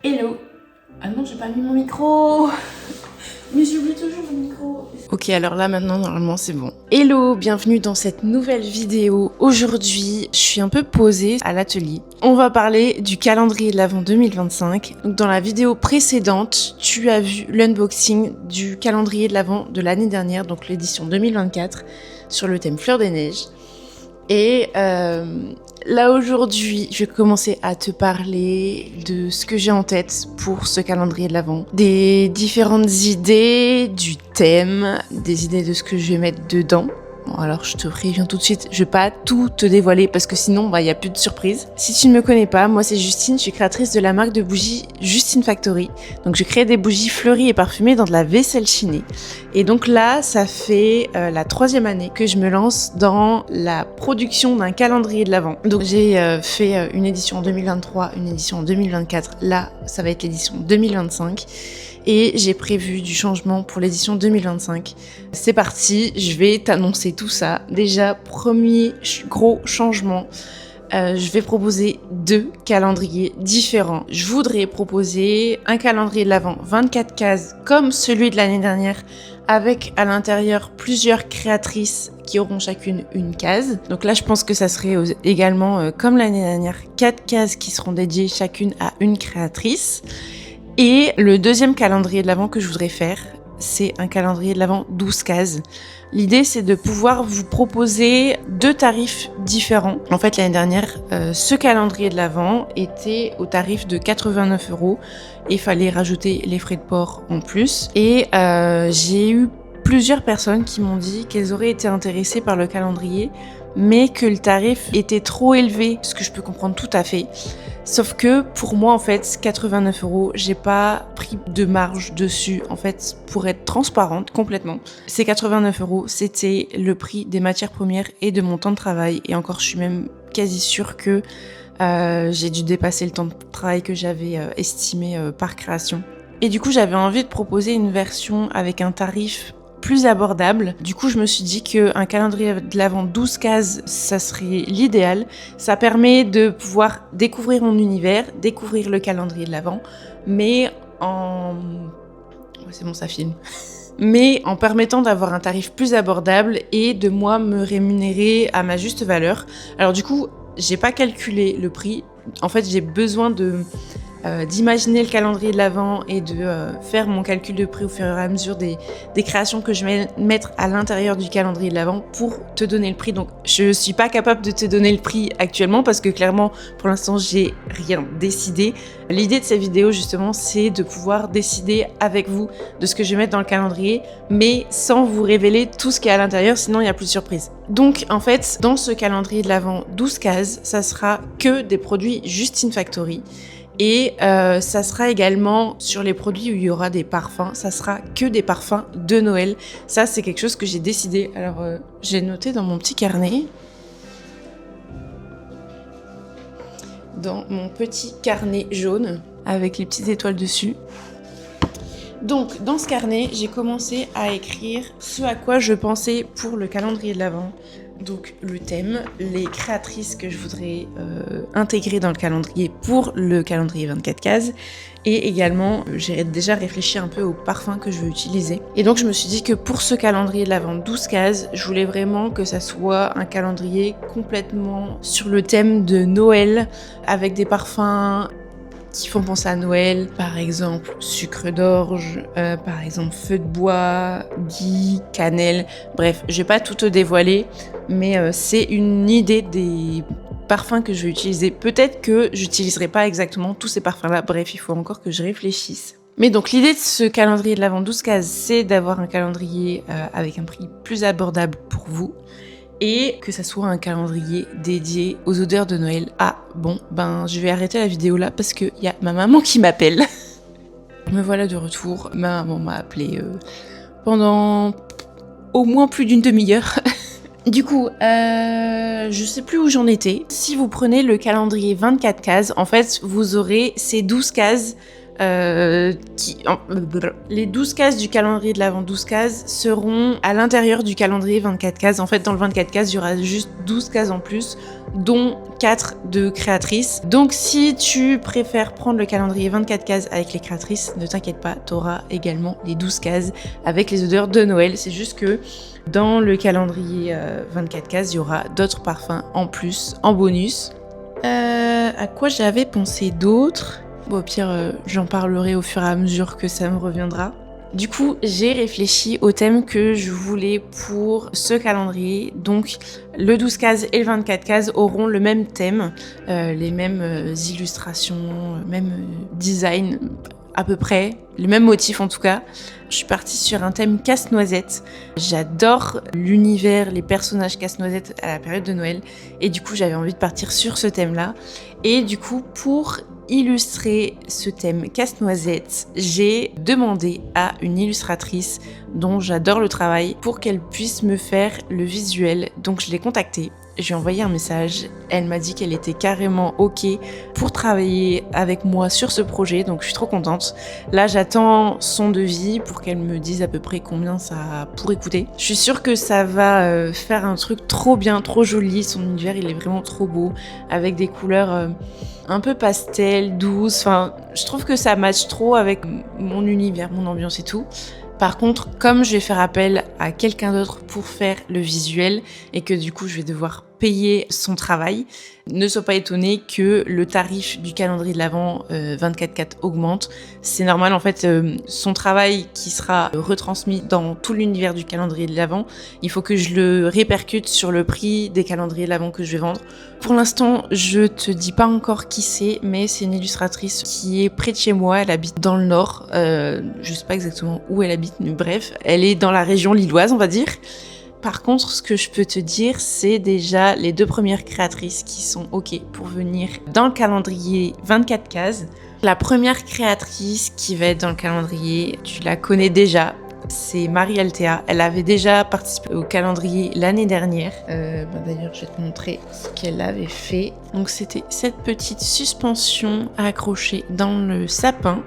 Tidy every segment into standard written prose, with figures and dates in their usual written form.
Hello. Ah non, j'ai pas mis mon micro. Mais j'oublie toujours mon micro. Ok, alors là maintenant, normalement c'est bon. Hello, bienvenue dans cette nouvelle vidéo. Aujourd'hui, je suis un peu posée à l'atelier. On va parler du calendrier de l'Avent 2025. Donc dans la vidéo précédente, tu as vu l'unboxing du calendrier de l'Avent de l'année dernière, donc l'édition 2024, sur le thème Fleur des Neiges. Et là aujourd'hui, je vais commencer à te parler de ce que j'ai en tête pour ce calendrier de l'Avent. Des différentes idées, du thème, des idées de ce que je vais mettre dedans. Bon, alors je te préviens tout de suite, je vais pas tout te dévoiler parce que sinon, y a plus de surprise. Si tu ne me connais pas, moi c'est Justine, je suis créatrice de la marque de bougies Justine Factory. Donc je crée des bougies fleuries et parfumées dans de la vaisselle chinée. Et donc là, ça fait la 3e année que je me lance dans la production d'un calendrier de l'Avent. Donc j'ai fait une édition en 2023, une édition en 2024. Là, ça va être l'édition 2025. Et j'ai prévu du changement pour l'édition 2025. C'est parti, je vais t'annoncer tout ça. Déjà, premier gros changement. Je vais proposer 2 calendriers différents. Je voudrais proposer un calendrier de l'Avent 24 cases comme celui de l'année dernière, avec à l'intérieur plusieurs créatrices qui auront chacune une case. Donc là, je pense que ça serait également, comme l'année dernière, 4 cases qui seront dédiées chacune à une créatrice. Et le deuxième calendrier de l'Avent que je voudrais faire, c'est un calendrier de l'Avent 12 cases. L'idée, c'est de pouvoir vous proposer 2 tarifs différents. En fait, l'année dernière, ce calendrier de l'Avent était au tarif de 89 € et il fallait rajouter les frais de port en plus. Et j'ai eu plusieurs personnes qui m'ont dit qu'elles auraient été intéressées par le calendrier, mais que le tarif était trop élevé, ce que je peux comprendre tout à fait. Sauf que pour moi, en fait, 89 €, j'ai pas pris de marge dessus, en fait, pour être transparente complètement. Ces 89 €, c'était le prix des matières premières et de mon temps de travail. Et encore, je suis même quasi sûre que j'ai dû dépasser le temps de travail que j'avais estimé par création. Et du coup, j'avais envie de proposer une version avec un tarif plus abordable. Du coup, je me suis dit qu'un calendrier de l'Avent 12 cases, ça serait l'idéal. Ça permet de pouvoir découvrir mon univers, découvrir le calendrier de l'Avent, mais en... C'est bon, ça filme. Mais en permettant d'avoir un tarif plus abordable et de moi me rémunérer à ma juste valeur. Alors du coup, j'ai pas calculé le prix. En fait, j'ai besoin d'imaginer le calendrier de l'Avent et de faire mon calcul de prix au fur et à mesure des créations que je vais mettre à l'intérieur du calendrier de l'Avent pour te donner le prix. Donc je suis pas capable de te donner le prix actuellement parce que clairement pour l'instant j'ai rien décidé. L'idée de cette vidéo justement, c'est de pouvoir décider avec vous de ce que je vais mettre dans le calendrier, mais sans vous révéler tout ce qu'il y a à l'intérieur, sinon il y a plus de surprises. Donc en fait, dans ce calendrier de l'Avent 12 cases, ça sera que des produits Justine Factory. Et ça sera également sur les produits où il y aura des parfums, ça sera que des parfums de Noël. Ça, c'est quelque chose que j'ai décidé. Alors, j'ai noté dans mon petit carnet. Dans mon petit carnet jaune, avec les petites étoiles dessus. Donc, dans ce carnet, j'ai commencé à écrire ce à quoi je pensais pour le calendrier de l'Avent. Donc, le thème, les créatrices que je voudrais intégrer dans le calendrier pour le calendrier 24 cases. Et également, j'ai déjà réfléchi un peu aux parfums que je veux utiliser. Et donc, je me suis dit que pour ce calendrier de l'Avent 12 cases, je voulais vraiment que ça soit un calendrier complètement sur le thème de Noël, avec des parfums qui font penser à Noël, par exemple sucre d'orge, par exemple feu de bois, gui, cannelle, bref, je vais pas tout te dévoiler, mais c'est une idée des parfums que je vais utiliser. Peut-être que j'utiliserai pas exactement tous ces parfums-là, bref, il faut encore que je réfléchisse. Mais donc l'idée de ce calendrier de l'Avent 12 cases, c'est d'avoir un calendrier avec un prix plus abordable pour vous. Et que ça soit un calendrier dédié aux odeurs de Noël. Ah bon, je vais arrêter la vidéo là parce qu'il y a ma maman qui m'appelle. Me voilà de retour. Ma maman m'a appelé pendant au moins plus d'une demi-heure. Du coup, je sais plus où j'en étais. Si vous prenez le calendrier 24 cases, en fait, vous aurez ces 12 cases Les 12 cases du calendrier de l'Avent 12 cases seront à l'intérieur du calendrier 24 cases. En fait, dans le 24 cases, il y aura juste 12 cases en plus, dont 4 de créatrices. Donc si tu préfères prendre le calendrier 24 cases avec les créatrices, ne t'inquiète pas, tu auras également les 12 cases avec les odeurs de Noël. C'est juste que dans le calendrier 24 cases, il y aura d'autres parfums en plus, en bonus. À quoi j'avais pensé d'autre ? Bon, au pire, j'en parlerai au fur et à mesure que ça me reviendra. Du coup, j'ai réfléchi au thème que je voulais pour ce calendrier. Donc, le 12 cases et le 24 cases auront le même thème, les mêmes illustrations, même design à peu près, le même motif en tout cas. Je suis partie sur un thème casse-noisette. J'adore l'univers, les personnages casse-noisette à la période de Noël. Et du coup, j'avais envie de partir sur ce thème-là. Et du coup, pour illustrer ce thème casse-noisette, j'ai demandé à une illustratrice dont j'adore le travail pour qu'elle puisse me faire le visuel. Donc je l'ai contactée, je lui ai envoyé un message, elle m'a dit qu'elle était carrément ok pour travailler avec moi sur ce projet, donc je suis trop contente. Là j'attends son devis pour qu'elle me dise à peu près combien ça pourrait coûter. Je suis sûre que ça va faire un truc trop bien, trop joli, son univers il est vraiment trop beau, avec des couleurs un peu pastel, douce, enfin je trouve que ça match trop avec mon univers, mon ambiance et tout. Par contre, comme je vais faire appel à quelqu'un d'autre pour faire le visuel et que du coup je vais devoir payer son travail, ne sois pas étonné que le tarif du calendrier de l'Avent 24/4 augmente. C'est normal en fait, son travail qui sera retransmis dans tout l'univers du calendrier de l'Avent, il faut que je le répercute sur le prix des calendriers de l'Avent que je vais vendre. Pour l'instant, je te dis pas encore qui c'est, mais c'est une illustratrice qui est près de chez moi, elle habite dans le nord, je sais pas exactement où elle habite, mais bref, elle est dans la région lilloise on va dire. Par contre, ce que je peux te dire, c'est déjà les 2 premières créatrices qui sont ok pour venir dans le calendrier 24 cases. La première créatrice qui va être dans le calendrier, tu la connais déjà, c'est Marie Altea. Elle avait déjà participé au calendrier l'année dernière. D'ailleurs, je vais te montrer ce qu'elle avait fait. Donc, c'était cette petite suspension accrochée dans le sapin.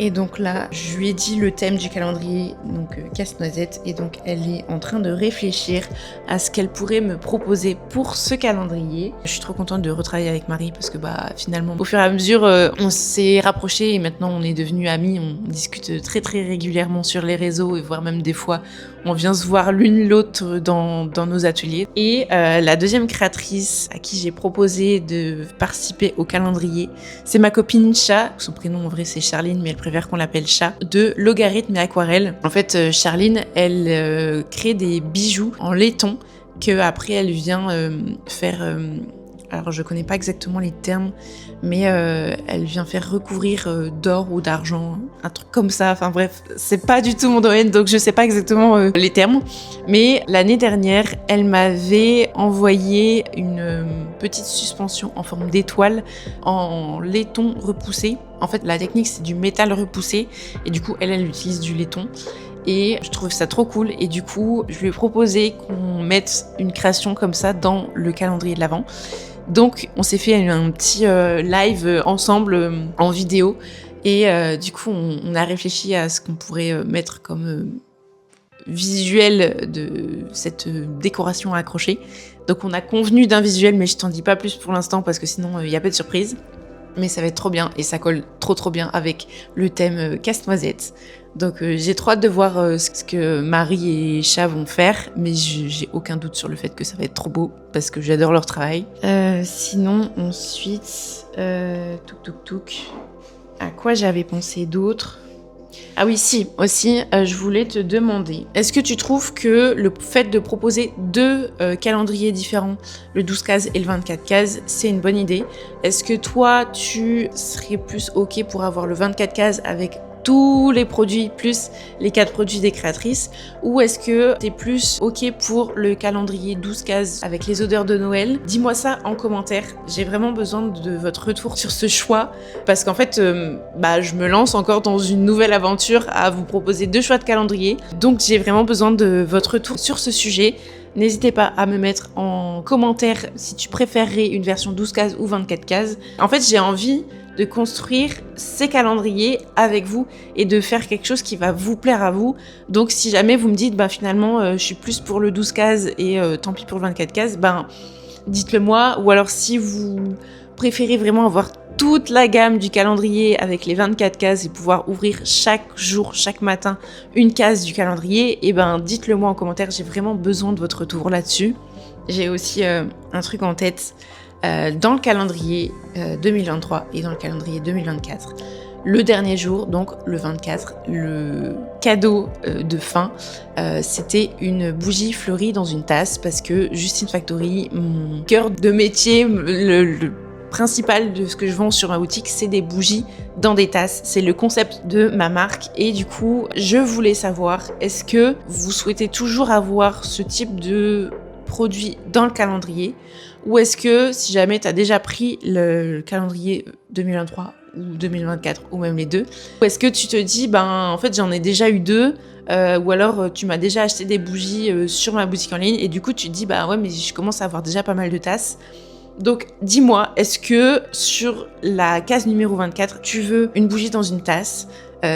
Et donc là, je lui ai dit le thème du calendrier, donc casse-noisette, et donc elle est en train de réfléchir à ce qu'elle pourrait me proposer pour ce calendrier. Je suis trop contente de retravailler avec Marie parce que finalement, au fur et à mesure, on s'est rapprochés et maintenant on est devenus amis. On discute très très régulièrement sur les réseaux et voire même des fois, on vient se voir l'une l'autre dans nos ateliers. Et la deuxième créatrice à qui j'ai proposé de participer au calendrier, c'est ma copine Chat. Son prénom en vrai c'est Charline, mais elle préfère qu'on l'appelle Chat, de Logarithme et Aquarelle. En fait, Charline, elle crée des bijoux en laiton que après elle vient faire... alors je connais pas exactement les termes, mais elle vient faire recouvrir d'or ou d'argent, un truc comme ça. Enfin bref, c'est pas du tout mon domaine, donc je sais pas exactement les termes. Mais l'année dernière, elle m'avait envoyé une petite suspension en forme d'étoile en laiton repoussé. En fait, la technique, c'est du métal repoussé, et du coup, elle utilise du laiton. Et je trouve ça trop cool, et du coup, je lui ai proposé qu'on mette une création comme ça dans le calendrier de l'Avent. Donc on s'est fait un petit live ensemble en vidéo et du coup on a réfléchi à ce qu'on pourrait mettre comme visuel de cette décoration à accrocher. Donc on a convenu d'un visuel, mais je t'en dis pas plus pour l'instant parce que sinon il y a pas de surprise. Mais ça va être trop bien et ça colle trop bien avec le thème casse-noisette. Donc j'ai trop hâte de voir ce que Marie et Chat vont faire, mais j'ai aucun doute sur le fait que ça va être trop beau parce que j'adore leur travail. Sinon ensuite, à quoi j'avais pensé d'autre ? Ah oui, si, aussi, je voulais te demander, est-ce que tu trouves que le fait de proposer 2 calendriers différents, le 12 cases et le 24 cases, c'est une bonne idée ? Est-ce que toi, tu serais plus ok pour avoir le 24 cases avec tous les produits plus les 4 produits des créatrices, ou est-ce que t'es plus ok pour le calendrier 12 cases avec les odeurs de Noël? Dis-moi ça en commentaire, j'ai vraiment besoin de votre retour sur ce choix, parce qu'en fait je me lance encore dans une nouvelle aventure à vous proposer 2 choix de calendrier, donc j'ai vraiment besoin de votre retour sur ce sujet. N'hésitez pas à me mettre en commentaire si tu préférerais une version 12 cases ou 24 cases. En fait, j'ai envie de construire ces calendriers avec vous et de faire quelque chose qui va vous plaire à vous. Donc si jamais vous me dites finalement je suis plus pour le 12 cases et tant pis pour le 24 cases, dites-le moi. Ou alors si vous préférez vraiment avoir toute la gamme du calendrier avec les 24 cases et pouvoir ouvrir chaque jour, chaque matin une case du calendrier, dites-le moi en commentaire, j'ai vraiment besoin de votre retour là-dessus. J'ai aussi un truc en tête dans le calendrier 2023 et dans le calendrier 2024. Le dernier jour, donc le 24, le cadeau de fin, c'était une bougie fleurie dans une tasse parce que Justine Factory, mon cœur de métier, le principal de ce que je vends sur ma boutique, c'est des bougies dans des tasses. C'est le concept de ma marque et du coup, je voulais savoir, est-ce que vous souhaitez toujours avoir ce type de produit dans le calendrier ou est-ce que si jamais tu as déjà pris le calendrier 2023 ou 2024 ou même les deux, ou est-ce que tu te dis en fait j'en ai déjà eu deux ou alors tu m'as déjà acheté des bougies sur ma boutique en ligne et du coup tu te dis ouais mais je commence à avoir déjà pas mal de tasses. Donc dis-moi, est-ce que sur la case numéro 24, tu veux une bougie dans une tasse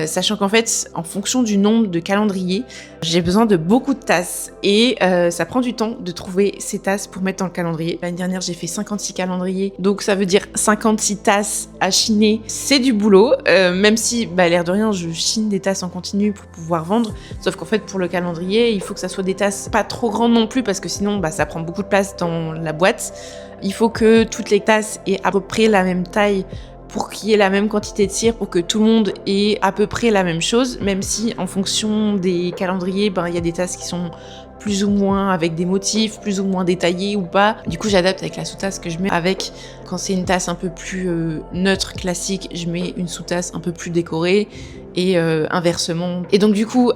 sachant qu'en fait, en fonction du nombre de calendriers, j'ai besoin de beaucoup de tasses et ça prend du temps de trouver ces tasses pour mettre dans le calendrier. L'année dernière, j'ai fait 56 calendriers, donc ça veut dire 56 tasses à chiner. C'est du boulot, même si, l'air de rien, je chine des tasses en continu pour pouvoir vendre. Sauf qu'en fait, pour le calendrier, il faut que ça soit des tasses pas trop grandes non plus parce que sinon, ça prend beaucoup de place dans la boîte. Il faut que toutes les tasses aient à peu près la même taille pour qu'il y ait la même quantité de cire, pour que tout le monde ait à peu près la même chose, même si en fonction des calendriers, il y a des tasses qui sont plus ou moins avec des motifs, plus ou moins détaillés ou pas. Du coup, j'adapte avec la sous-tasse que je mets avec. Quand c'est une tasse un peu plus neutre, classique, je mets une sous-tasse un peu plus décorée et inversement. Et donc du coup,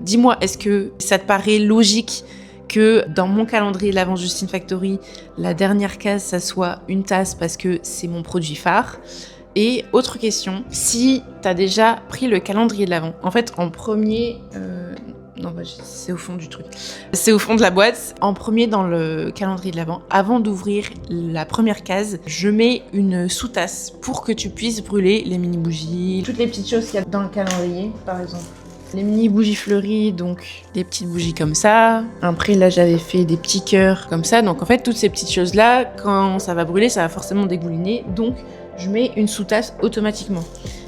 dis-moi, est-ce que ça te paraît logique que dans mon calendrier de l'Avent Justine Factory, la dernière case, ça soit une tasse parce que c'est mon produit phare. Et autre question, si t'as déjà pris le calendrier de l'Avent, en fait en premier, c'est au fond du truc, c'est au fond de la boîte, en premier dans le calendrier de l'Avent, avant d'ouvrir la première case, je mets une sous-tasse pour que tu puisses brûler les mini bougies, toutes les petites choses qu'il y a dans le calendrier, par exemple. Les mini bougies fleuries, donc des petites bougies comme ça. Après là j'avais fait des petits cœurs comme ça. Donc en fait toutes ces petites choses là, quand ça va brûler, ça va forcément dégouliner. Donc je mets une sous-tasse automatiquement.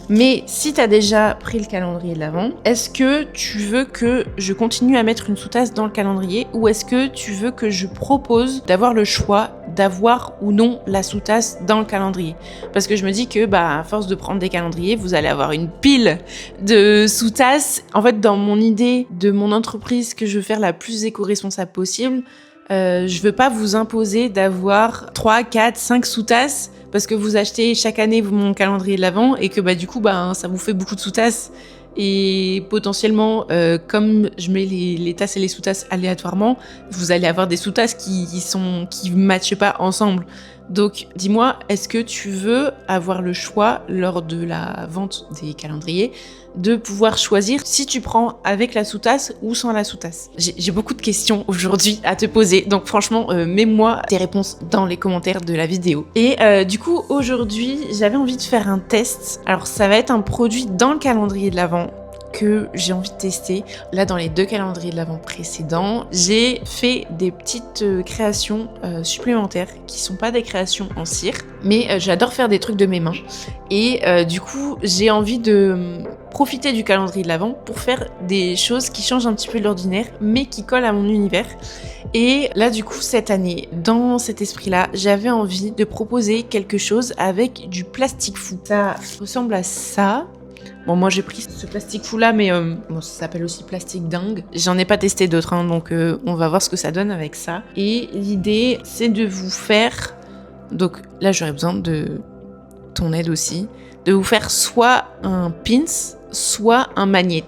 Mais si t'as déjà pris le calendrier de l'Avent, est-ce que tu veux que je continue à mettre une sous-tasse dans le calendrier ou est-ce que tu veux que je propose d'avoir le choix d'avoir ou non la sous-tasse dans le calendrier? Parce que je me dis que à force de prendre des calendriers, vous allez avoir une pile de sous-tasses. En fait, dans mon idée de mon entreprise que je veux faire la plus éco-responsable possible, je veux pas vous imposer d'avoir 3, 4, 5 sous-tasses parce que vous achetez chaque année mon calendrier de l'Avent et que du coup ça vous fait beaucoup de sous-tasses et potentiellement comme je mets les tasses et les sous-tasses aléatoirement, vous allez avoir des sous-tasses qui matchent pas ensemble. Donc dis-moi, est-ce que tu veux avoir le choix lors de la vente des calendriers de pouvoir choisir si tu prends avec la sous-tasse ou sans la sous-tasse? J'ai beaucoup de questions aujourd'hui à te poser, donc franchement, mets-moi tes réponses dans les commentaires de la vidéo. Et du coup, aujourd'hui, j'avais envie de faire un test. Alors, ça va être un produit dans le calendrier de l'Avent que j'ai envie de tester. Là, dans les 2 calendriers de l'Avent précédents, j'ai fait des petites créations supplémentaires qui sont pas des créations en cire, mais j'adore faire des trucs de mes mains. Et du coup, j'ai envie de profiter du calendrier de l'Avent pour faire des choses qui changent un petit peu de l'ordinaire, mais qui collent à mon univers. Et là, du coup, cette année, dans cet esprit-là, j'avais envie de proposer quelque chose avec du plastique fou. Ça ressemble à ça. Bon, moi j'ai pris ce plastique fou là, mais ça s'appelle aussi plastique dingue. J'en ai pas testé d'autres, donc on va voir ce que ça donne avec ça. Et l'idée, c'est de vous faire... Donc là, j'aurais besoin de ton aide aussi. De vous faire soit un pins, soit un magnet.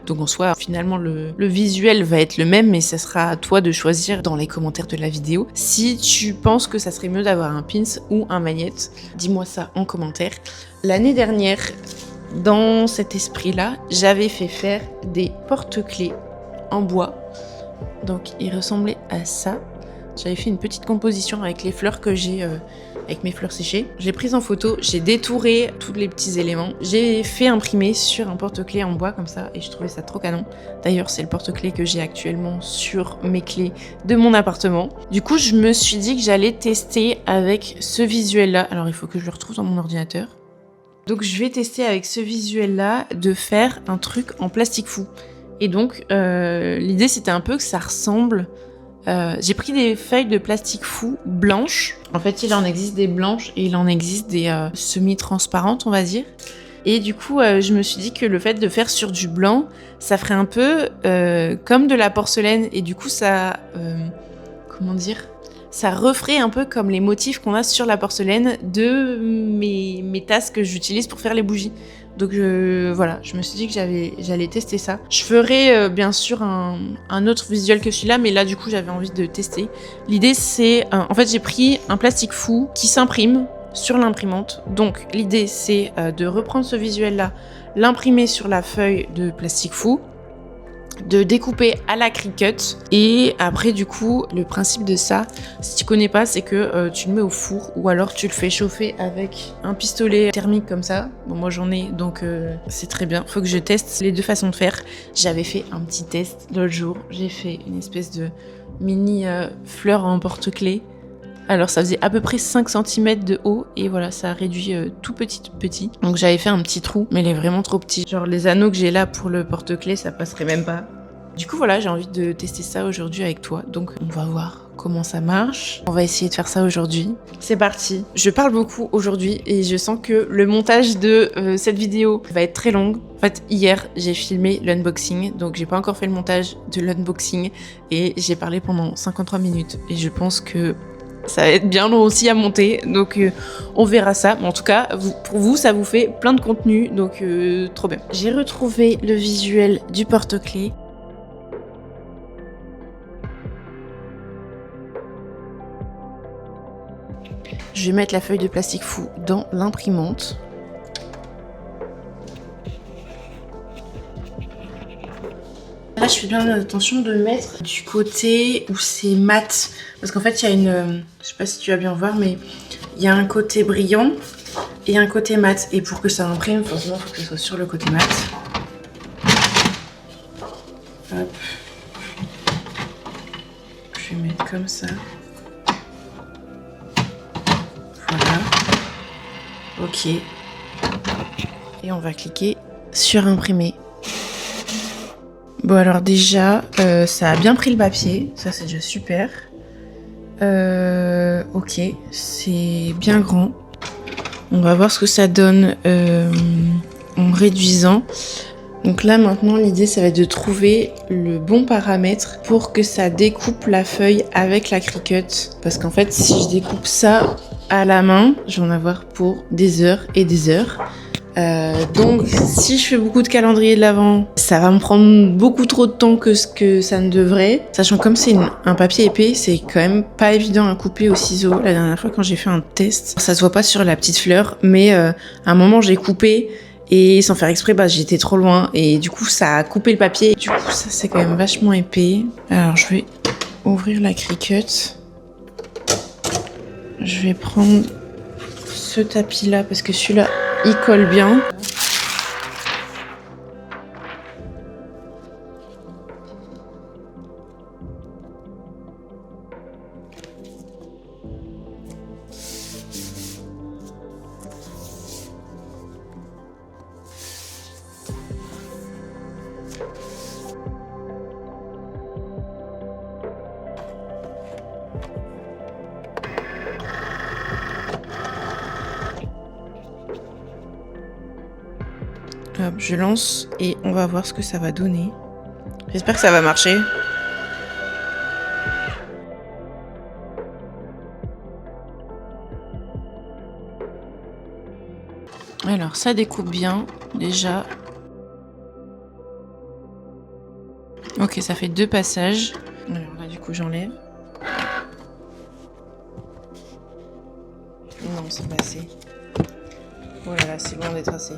Donc en soi, finalement, le visuel va être le même, mais ça sera à toi de choisir dans les commentaires de la vidéo. Si tu penses que ça serait mieux d'avoir un pins ou un magnet, dis-moi ça en commentaire. L'année dernière... Dans cet esprit-là, j'avais fait faire des porte-clés en bois. Donc, ils ressemblaient à ça. J'avais fait une petite composition avec les fleurs que j'ai avec mes fleurs séchées. J'ai prise en photo, j'ai détouré tous les petits éléments. J'ai fait imprimer sur un porte-clés en bois comme ça et je trouvais ça trop canon. D'ailleurs, c'est le porte-clés que j'ai actuellement sur mes clés de mon appartement. Du coup, je me suis dit que j'allais tester avec ce visuel-là. Alors, il faut que je le retrouve dans mon ordinateur. Donc, je vais tester avec ce visuel-là de faire un truc en plastique fou. Et donc, l'idée, c'était un peu que ça ressemble... j'ai pris des feuilles de plastique fou blanches. En fait, il en existe des blanches et il en existe des semi-transparentes, on va dire. Et du coup, je me suis dit que le fait de faire sur du blanc, ça ferait un peu comme de la porcelaine. Et du coup, ça... comment dire ? Ça referait un peu comme les motifs qu'on a sur la porcelaine de mes tasses que j'utilise pour faire les bougies. Donc voilà, je me suis dit que j'allais tester ça. Je ferai bien sûr un autre visuel que celui-là, mais là du coup j'avais envie de tester. L'idée c'est, en fait j'ai pris un plastique fou qui s'imprime sur l'imprimante. Donc l'idée c'est de reprendre ce visuel-là, l'imprimer sur la feuille de plastique fou, de découper à la Cricut et après du coup le principe de ça, si tu connais pas, c'est que tu le mets au four ou alors tu le fais chauffer avec un pistolet thermique comme ça. Bon moi j'en ai donc c'est très bien, faut que je teste les deux façons de faire. J'avais fait un petit test l'autre jour, j'ai fait une espèce de mini fleur en porte-clés. Alors ça faisait à peu près 5 cm de haut et voilà, ça a réduit tout petit. Donc j'avais fait un petit trou, mais il est vraiment trop petit. Genre les anneaux que j'ai là pour le porte-clés, ça passerait même pas. Du coup voilà, j'ai envie de tester ça aujourd'hui avec toi. Donc on va voir comment ça marche. On va essayer de faire ça aujourd'hui. C'est parti. Je parle beaucoup aujourd'hui et je sens que le montage de cette vidéo va être très long. En fait, hier, j'ai filmé l'unboxing, donc j'ai pas encore fait le montage de l'unboxing et j'ai parlé pendant 53 minutes. Et je pense que ça va être bien long aussi à monter, donc on verra ça. Mais en tout cas, pour vous, ça vous fait plein de contenu, donc trop bien. J'ai retrouvé le visuel du porte-clés. Je vais mettre la feuille de plastique fou dans l'imprimante. Là, je fais bien attention de le mettre du côté où c'est mat. Parce qu'en fait, il y a une... je sais pas si tu vas bien voir, mais il y a un côté brillant et un côté mat. Et pour que ça imprime, forcément, il faut que ce soit sur le côté mat. Hop. Je vais mettre comme ça. Voilà. Ok. Et on va cliquer sur imprimer. Bon alors déjà, ça a bien pris le papier, ça c'est déjà super. Ok, c'est bien grand. On va voir ce que ça donne en réduisant. Donc là maintenant l'idée ça va être de trouver le bon paramètre pour que ça découpe la feuille avec la Cricut. Parce qu'en fait si je découpe ça à la main, je vais en avoir pour des heures et des heures. Donc si je fais beaucoup de calendrier de l'avant, ça va me prendre beaucoup trop de temps que ce que ça ne devrait. Sachant comme c'est un papier épais, c'est quand même pas évident à couper au ciseau. La dernière fois quand j'ai fait un test, ça se voit pas sur la petite fleur, mais à un moment j'ai coupé et sans faire exprès, j'étais trop loin et du coup ça a coupé le papier. Du coup ça c'est quand même vachement épais. Alors je vais ouvrir la Cricut. Je vais prendre ce tapis là parce que celui-là il colle bien. Hop, je lance et on va voir ce que ça va donner. J'espère que ça va marcher. Alors ça découpe bien déjà. Ok, ça fait 2 passages. Alors là du coup j'enlève. Non, c'est pas assez. Oh là là, c'est bon d'être assez.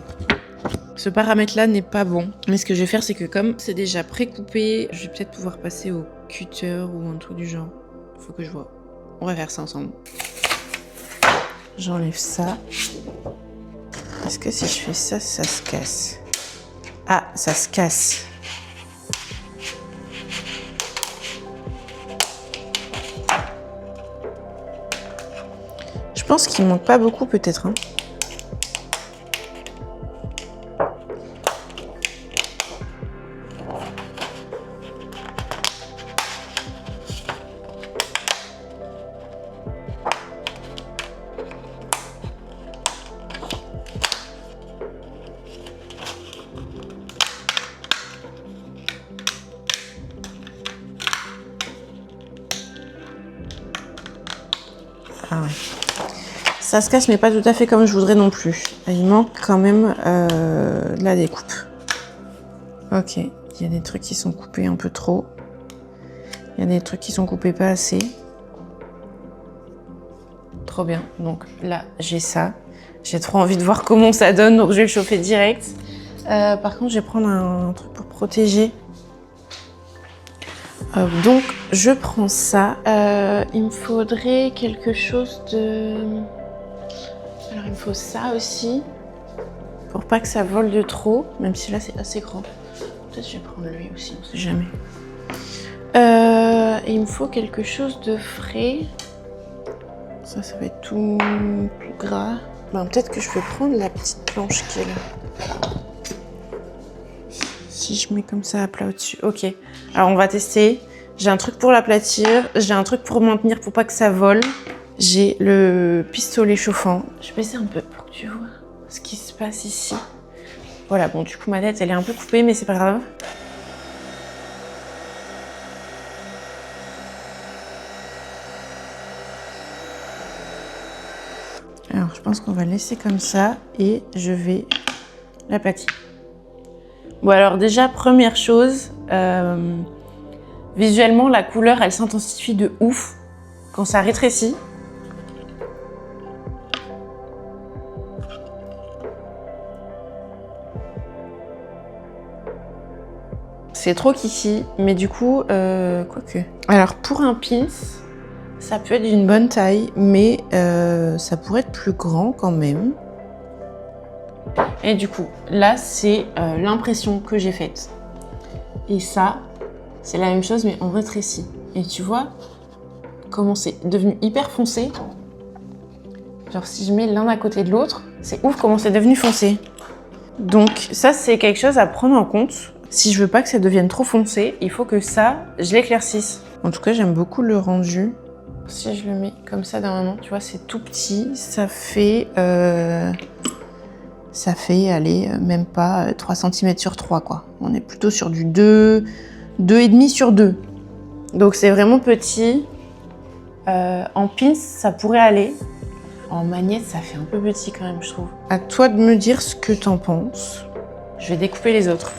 Ce paramètre-là n'est pas bon. Mais ce que je vais faire, c'est que comme c'est déjà pré-coupé, je vais peut-être pouvoir passer au cutter ou un truc du genre. Faut que je vois. On va faire ça ensemble. J'enlève ça. Est-ce que si je fais ça, ça se casse? Ah, ça se casse. Je pense qu'il manque pas beaucoup peut-être. Hein. Ah ouais. Ça se casse mais pas tout à fait comme je voudrais non plus. Il manque quand même de la découpe. Ok, il y a des trucs qui sont coupés un peu trop. Il y a des trucs qui sont coupés pas assez. Trop bien. Donc là, j'ai ça. J'ai trop envie de voir comment ça donne, donc je vais le chauffer direct. Par contre, je vais prendre un truc pour protéger. Donc, je prends ça. Il me faudrait quelque chose de... Alors, il me faut ça aussi. Pour pas que ça vole de trop, même si là, c'est assez grand. Peut-être que je vais prendre lui aussi, on sait jamais. Et il me faut quelque chose de frais. Ça va être tout gras. Ben, peut-être que je peux prendre la petite planche qui est là. Si je mets comme ça à plat au-dessus. Ok. Alors, on va tester. J'ai un truc pour l'aplatir. J'ai un truc pour maintenir pour pas que ça vole. J'ai le pistolet chauffant. Je vais baisser un peu pour que tu vois ce qui se passe ici. Voilà, bon, du coup, ma tête, elle est un peu coupée, mais c'est pas grave. Alors, je pense qu'on va laisser comme ça et je vais l'aplatir. Bon, alors déjà, première chose, visuellement, la couleur, elle s'intensifie de ouf quand ça rétrécit. C'est trop kiki, mais du coup, quoique. Alors, pour un pins, ça peut être d'une bonne taille, mais ça pourrait être plus grand quand même. Et du coup, là, c'est l'impression que j'ai faite. Et ça, c'est la même chose, mais en rétréci. Et tu vois comment c'est devenu hyper foncé. Genre, si je mets l'un à côté de l'autre, c'est ouf comment c'est devenu foncé. Donc, ça, c'est quelque chose à prendre en compte. Si je veux pas que ça devienne trop foncé, il faut que ça, je l'éclaircisse. En tout cas, j'aime beaucoup le rendu. Si je le mets comme ça d'un moment, tu vois, c'est tout petit. Ça fait, allez, même pas 3 cm sur 3, quoi. On est plutôt sur du 2,5 sur 2. Donc, c'est vraiment petit. En pince, ça pourrait aller. En magnète, ça fait un peu petit quand même, je trouve. À toi de me dire ce que t'en penses. Je vais découper les autres.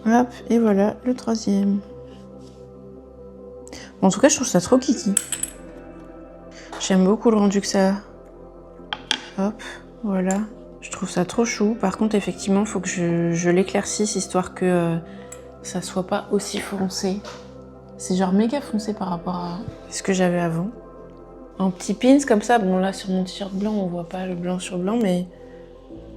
Hop, et voilà le troisième. En tout cas, je trouve ça trop kiki. J'aime beaucoup le rendu que ça a. Hop, voilà. Je trouve ça trop chou. Par contre, effectivement, il faut que je l'éclaircisse, histoire que ça soit pas aussi foncé. C'est genre méga foncé par rapport à ce que j'avais avant. En petit pins comme ça, bon là, sur mon t-shirt blanc, on voit pas le blanc sur blanc, mais...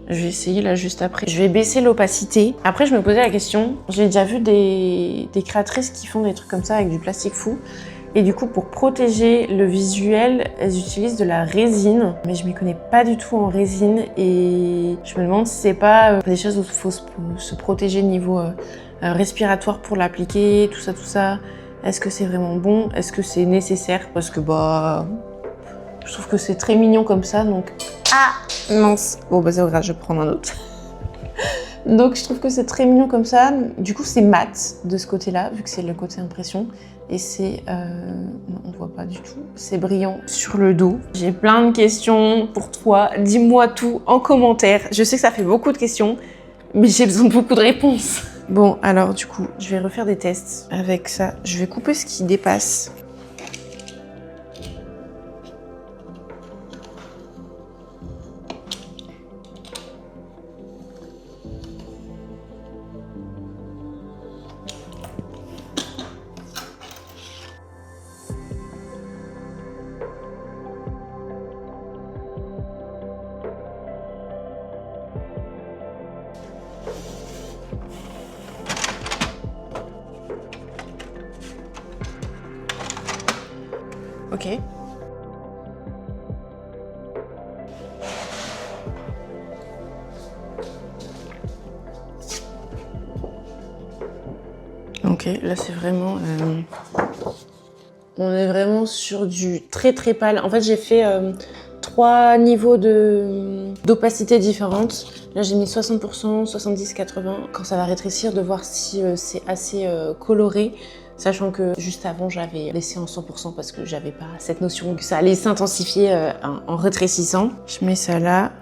Je vais essayer là juste après. Je vais baisser l'opacité. Après, je me posais la question. J'ai déjà vu des créatrices qui font des trucs comme ça avec du plastique fou. Et du coup, pour protéger le visuel, elles utilisent de la résine. Mais je m'y connais pas du tout en résine. Et je me demande si c'est pas des choses où il faut se protéger niveau respiratoire pour l'appliquer, tout ça. Est-ce que c'est vraiment bon? Est-ce que c'est nécessaire? Parce que bah... Je trouve que c'est très mignon comme ça, donc... Ah mince. Bon bah c'est grave, je vais prendre un autre. Donc je trouve que c'est très mignon comme ça. Du coup c'est mat de ce côté-là, vu que c'est le côté impression. Et c'est... non, on voit pas du tout. C'est brillant sur le dos. J'ai plein de questions pour toi. Dis-moi tout en commentaire. Je sais que ça fait beaucoup de questions, mais j'ai besoin de beaucoup de réponses. Bon, alors du coup, je vais refaire des tests avec ça. Je vais couper ce qui dépasse. Ok. Ok, là c'est vraiment... on est vraiment sur du très très pâle. En fait j'ai fait 3 niveaux d'opacité différentes. Là j'ai mis 60%, 70, 80. Quand ça va rétrécir, de voir si c'est assez coloré. Sachant que juste avant, j'avais laissé en 100% parce que j'avais pas cette notion que ça allait s'intensifier en rétrécissant. Je mets ça là.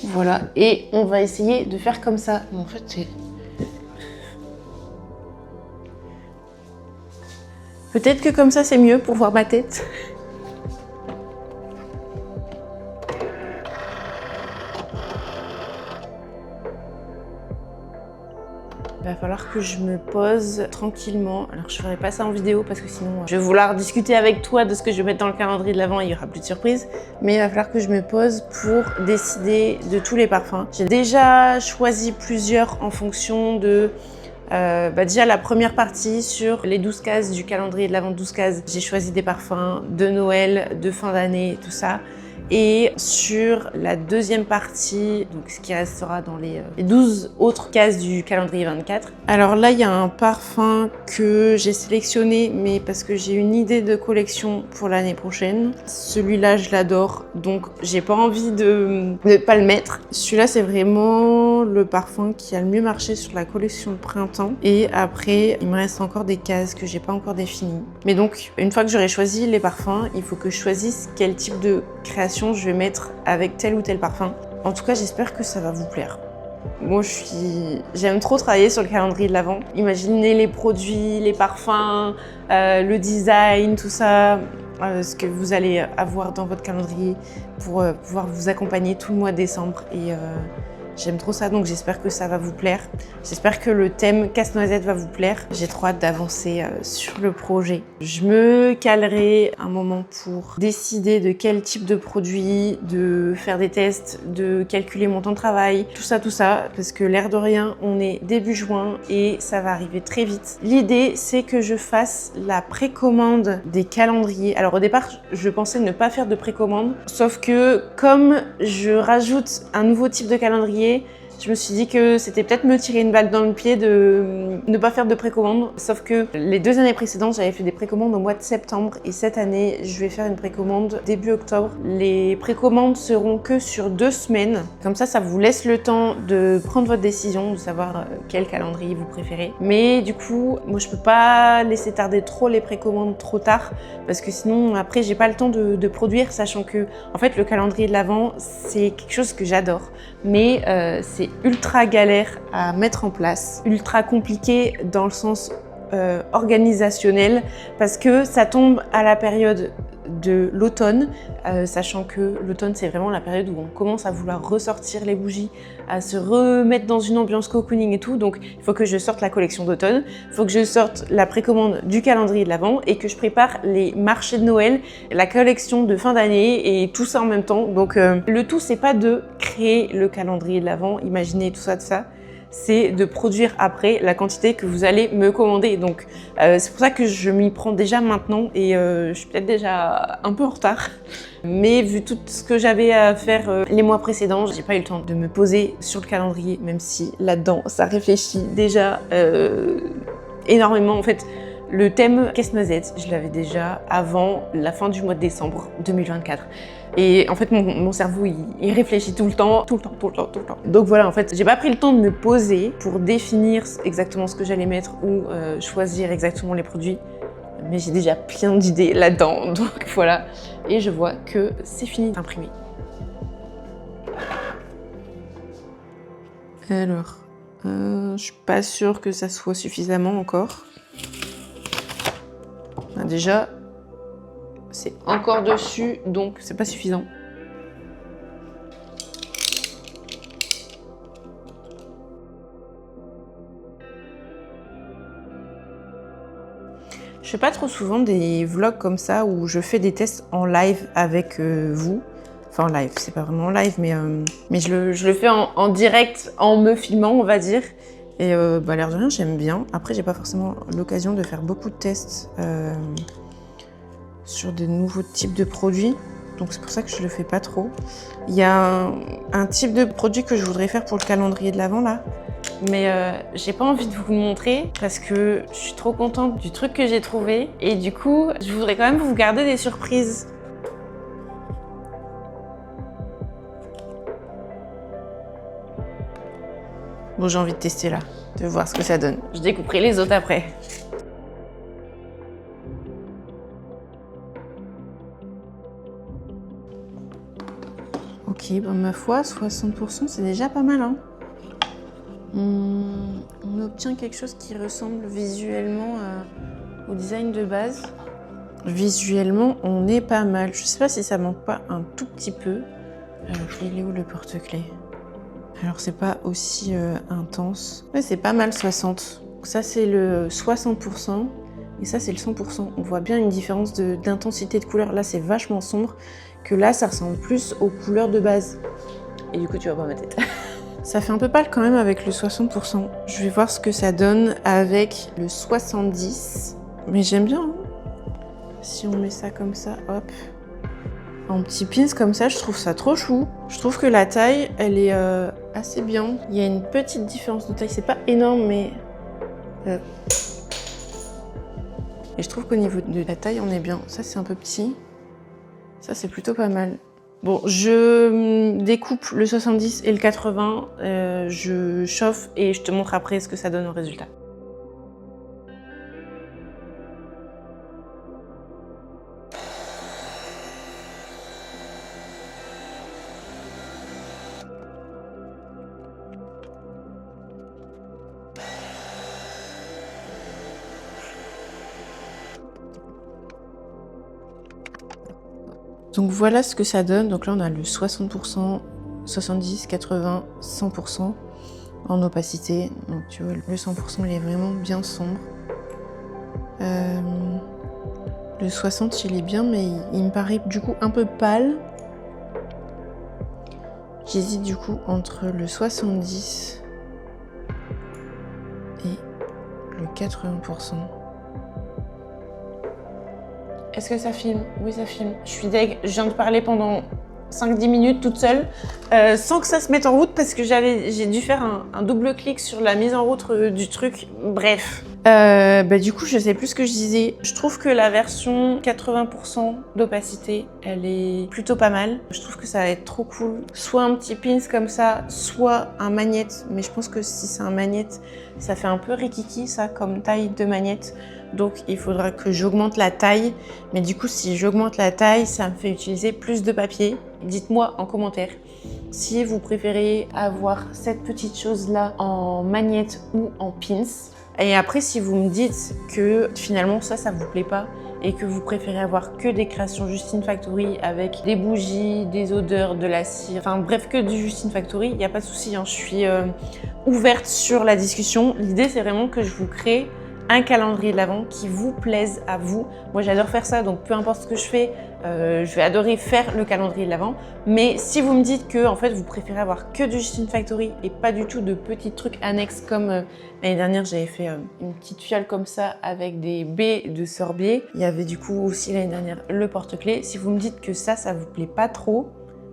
Voilà, et on va essayer de faire comme ça. Mais en fait, c'est... Peut-être que comme ça, c'est mieux pour voir ma tête. Il va falloir que je me pose tranquillement. Alors je ferai pas ça en vidéo parce que sinon je vais vouloir discuter avec toi de ce que je vais mettre dans le calendrier de l'Avent et il y aura plus de surprises. Mais il va falloir que je me pose pour décider de tous les parfums. J'ai déjà choisi plusieurs en fonction de déjà la première partie sur les 12 cases du calendrier de l'Avent 12 cases. J'ai choisi des parfums de Noël, de fin d'année, tout ça. Et sur la deuxième partie, donc ce qui restera dans les 12 autres cases du calendrier 24. Alors là, il y a un parfum que j'ai sélectionné, mais parce que j'ai une idée de collection pour l'année prochaine. Celui-là, je l'adore, donc j'ai pas envie de ne pas le mettre. Celui-là, c'est vraiment le parfum qui a le mieux marché sur la collection de printemps. Et après, il me reste encore des cases que j'ai pas encore définies. Mais donc, une fois que j'aurai choisi les parfums, il faut que je choisisse quel type de création je vais mettre avec tel ou tel parfum. En tout cas, j'espère que ça va vous plaire. Moi, j'aime trop travailler sur le calendrier de l'Avent. Imaginez les produits, les parfums, le design, tout ça, ce que vous allez avoir dans votre calendrier pour pouvoir vous accompagner tout le mois de décembre. Et j'aime trop ça, donc j'espère que ça va vous plaire. J'espère que le thème casse-noisette va vous plaire. J'ai trop hâte d'avancer sur le projet. Je me calerai un moment pour décider de quel type de produit, de faire des tests, de calculer mon temps de travail, tout ça, parce que l'air de rien, on est début juin et ça va arriver très vite. L'idée, c'est que je fasse la précommande des calendriers. Alors au départ, je pensais ne pas faire de précommande, sauf que comme je rajoute un nouveau type de calendrier, je me suis dit que c'était peut-être me tirer une balle dans le pied de ne pas faire de précommande. Sauf que les 2 années précédentes, j'avais fait des précommandes au mois de septembre et cette année, je vais faire une précommande début octobre. Les précommandes seront que sur 2 semaines. Comme ça vous laisse le temps de prendre votre décision, de savoir quel calendrier vous préférez. Mais du coup, moi je peux pas laisser tarder trop les précommandes trop tard parce que sinon après j'ai pas le temps de produire, sachant que en fait le calendrier de l'Avent c'est quelque chose que j'adore, mais c'est ultra galère à mettre en place, ultra compliqué dans le sens organisationnel parce que ça tombe à la période de l'automne, sachant que l'automne c'est vraiment la période où on commence à vouloir ressortir les bougies, à se remettre dans une ambiance cocooning et tout, donc il faut que je sorte la collection d'automne, il faut que je sorte la précommande du calendrier de l'Avent et que je prépare les marchés de Noël, la collection de fin d'année et tout ça en même temps. Donc le tout c'est pas de créer le calendrier de l'Avent, imaginez tout ça, c'est de produire après la quantité que vous allez me commander. Donc c'est pour ça que je m'y prends déjà maintenant et je suis peut-être déjà un peu en retard. Mais vu tout ce que j'avais à faire les mois précédents, j'ai pas eu le temps de me poser sur le calendrier, même si là-dedans ça réfléchit déjà énormément. En fait, Le thème casse-noisette, je l'avais déjà avant la fin du mois de décembre 2024. Et en fait, mon cerveau, il réfléchit tout le temps. Donc voilà, en fait, j'ai pas pris le temps de me poser pour définir exactement ce que j'allais mettre ou choisir exactement les produits. Mais j'ai déjà plein d'idées là-dedans, donc voilà. Et je vois que c'est fini d'imprimer. Alors, je suis pas sûre que ça soit suffisamment encore. Déjà, c'est encore dessus, donc c'est pas suffisant. Je fais pas trop souvent des vlogs comme ça où je fais des tests en live avec vous. Enfin en live, c'est pas vraiment en live, mais je le fais en direct, en me filmant, on va dire. Et l'air de rien, j'aime bien. Après, j'ai pas forcément l'occasion de faire beaucoup de tests sur des nouveaux types de produits. Donc c'est pour ça que je le fais pas trop. Il y a un type de produit que je voudrais faire pour le calendrier de l'Avent là. Mais j'ai pas envie de vous le montrer parce que je suis trop contente du truc que j'ai trouvé. Et du coup, je voudrais quand même vous garder des surprises. Bon, j'ai envie de tester là, de voir ce que ça donne. Je découperai les autres après. Ok, ma foi, 60%, c'est déjà pas mal, hein. On obtient quelque chose qui ressemble visuellement au design de base. Visuellement, on est pas mal. Je sais pas si ça manque pas un tout petit peu. Alors, il est où le porte-clés? Alors, c'est pas aussi intense. Ouais, c'est pas mal 60. Ça, c'est le 60%. Et ça, c'est le 100%. On voit bien une différence d'intensité de couleur. Là, c'est vachement sombre. Que là, ça ressemble plus aux couleurs de base. Et du coup, tu vas voir ma tête. Ça fait un peu pâle quand même avec le 60%. Je vais voir ce que ça donne avec le 70. Mais j'aime bien, hein. Si on met ça comme ça, hop. En petit pins comme ça, je trouve ça trop chou. Je trouve que la taille, elle est assez bien. Il y a une petite différence de taille. C'est pas énorme, mais... Et je trouve qu'au niveau de la taille, on est bien. Ça, c'est un peu petit. Ça, c'est plutôt pas mal. Bon, je découpe le 70 et le 80, je chauffe et je te montre après ce que ça donne au résultat. Donc voilà ce que ça donne. Donc là, on a le 60%, 70, 80, 100% en opacité. Donc tu vois, le 100%, il est vraiment bien sombre. Le 60, il est bien, mais il me paraît du coup un peu pâle. J'hésite du coup entre le 70 et le 80%. Est-ce que ça filme? Oui, ça filme. Je suis deg. Je viens de parler pendant 5-10 minutes toute seule, sans que ça se mette en route parce que j'ai dû faire un double clic sur la mise en route du truc. Bref. Du coup, je sais plus ce que je disais. Je trouve que la version 80% d'opacité, elle est plutôt pas mal. Je trouve que ça va être trop cool. Soit un petit pins comme ça, soit un magnète. Mais je pense que si c'est un magnète, ça fait un peu rikiki, ça, comme taille de magnète. Donc, il faudra que j'augmente la taille. Mais du coup, si j'augmente la taille, ça me fait utiliser plus de papier. Dites-moi en commentaire si vous préférez avoir cette petite chose-là en magnète ou en pins. Et après, si vous me dites que finalement ça vous plaît pas et que vous préférez avoir que des créations Justine Factory avec des bougies, des odeurs, de la cire, enfin bref, que du Justine Factory, il n'y a pas de souci, hein, je suis ouverte sur la discussion. L'idée, c'est vraiment que je vous crée un calendrier de l'Avent qui vous plaise à vous. Moi, j'adore faire ça, donc peu importe ce que je fais, je vais adorer faire le calendrier de l'Avent. Mais si vous me dites que en fait, vous préférez avoir que du Justine Factory et pas du tout de petits trucs annexes comme l'année dernière, j'avais fait une petite fiole comme ça avec des baies de sorbier. Il y avait du coup aussi l'année dernière le porte-clés. Si vous me dites que ça vous plaît pas trop,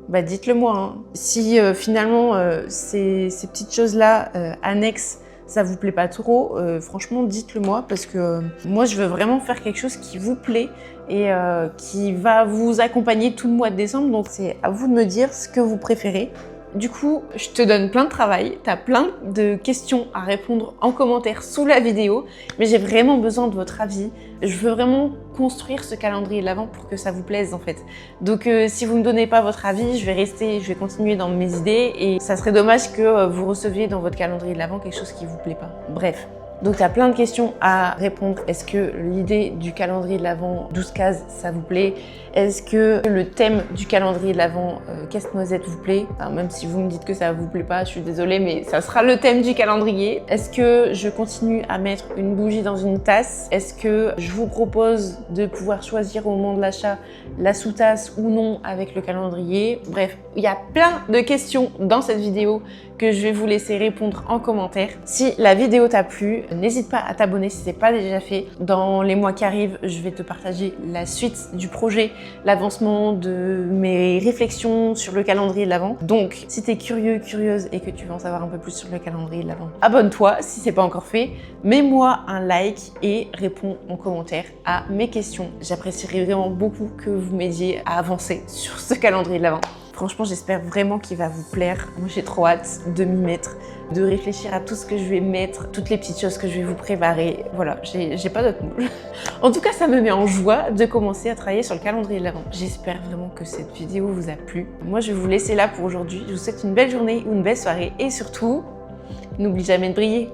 bah dites-le moi, hein. Si finalement ces petites choses-là annexes, ça vous plaît pas trop, franchement dites-le moi parce que moi je veux vraiment faire quelque chose qui vous plaît et qui va vous accompagner tout le mois de décembre, donc c'est à vous de me dire ce que vous préférez. Du coup, je te donne plein de travail, t'as plein de questions à répondre en commentaire sous la vidéo, mais j'ai vraiment besoin de votre avis. Je veux vraiment construire ce calendrier de l'Avent pour que ça vous plaise en fait. Donc si vous ne me donnez pas votre avis, je vais continuer dans mes idées et ça serait dommage que vous receviez dans votre calendrier de l'Avent quelque chose qui vous plaît pas. Bref. Donc tu as plein de questions à répondre. Est-ce que l'idée du calendrier de l'Avent 12 cases, ça vous plaît? Est-ce que le thème du calendrier de l'Avent casse-noisette vous plaît? Enfin, même si vous me dites que ça vous plaît pas, je suis désolée, mais ça sera le thème du calendrier. Est-ce que je continue à mettre une bougie dans une tasse? Est-ce que je vous propose de pouvoir choisir au moment de l'achat la sous-tasse ou non avec le calendrier? Bref, il y a plein de questions dans cette vidéo que je vais vous laisser répondre en commentaire. Si la vidéo t'a plu, n'hésite pas à t'abonner si c'est pas déjà fait. Dans les mois qui arrivent, je vais te partager la suite du projet, l'avancement de mes réflexions sur le calendrier de l'Avent. Donc, si t'es curieux, curieuse et que tu veux en savoir un peu plus sur le calendrier de l'Avent, abonne-toi si c'est pas encore fait. Mets-moi un like et réponds en commentaire à mes questions. J'apprécierais vraiment beaucoup que vous m'aidiez à avancer sur ce calendrier de l'Avent. Franchement, j'espère vraiment qu'il va vous plaire. Moi, j'ai trop hâte de m'y mettre, de réfléchir à tout ce que je vais mettre, toutes les petites choses que je vais vous préparer. Voilà, j'ai pas d'autres mots. En tout cas, ça me met en joie de commencer à travailler sur le calendrier de l'Avent. J'espère vraiment que cette vidéo vous a plu. Moi, je vais vous laisser là pour aujourd'hui. Je vous souhaite une belle journée ou une belle soirée et surtout, n'oublie jamais de briller.